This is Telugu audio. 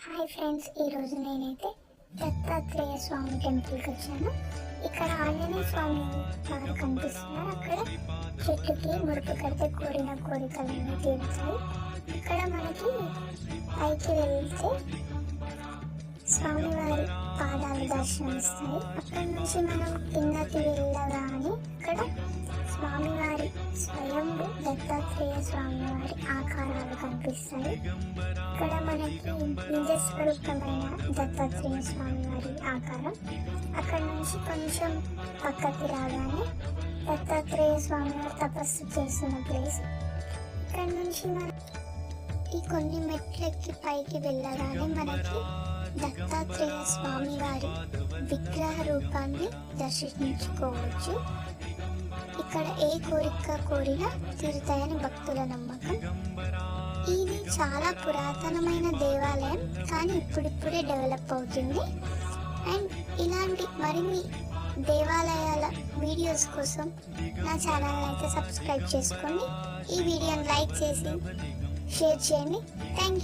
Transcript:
హాయ్ ఫ్రెండ్స్, ఈరోజు నేనైతే దత్తాత్రేయ స్వామి టెంపుల్కి వచ్చాను. ఇక్కడ ఆంజనేయ స్వామి వారు కనిపిస్తున్నారు. అక్కడ చెట్టుకి ముడుపు కడితే కోరిన కోరికలన్నీ తీరుతాయి. ఇక్కడ మనకి పైకి వెళ్తే స్వామివారి పాదాలు దర్శనమిస్తాయి. అక్కడి నుంచి మనం కిందకి వెళ్ళగానే ఇక్కడ స్వామివారి స్వయంభు దత్తాత్రేయ స్వామివారి ఆకారాలు కనిపిస్తాయి. ఇక్కడ మనకి నిజస్వరూపమైన దత్తాత్రేయ స్వామివారి ఆకారం. అక్కడ నుంచి కొంచెం పక్కకి రాగానే దత్తాత్రేయ స్వామివారు తపస్సు చేస్తున్న ప్లేస్. ఇక్కడ నుంచి మనం ఈ కొన్ని మెట్లెక్కి పైకి వెళ్ళగానే మనకి దత్తాత్రేయ స్వామివారి విగ్రహ రూపాన్ని దర్శించుకోవచ్చు. ఇక్కడ ఏ కోరిక కోరినా తీరుతాయని భక్తుల నమ్మకం. ఇది చాలా పురాతనమైన దేవాలయం, కానీ ఇప్పుడిప్పుడే డెవలప్ అవుతుంది. అండ్ ఇలాంటి మరిన్ని దేవాలయాల వీడియోస్ కోసం నా ఛానల్ అయితే సబ్స్క్రైబ్ చేసుకోండి. ఈ వీడియోని లైక్ చేసి షేర్ చేయండి. Thank you.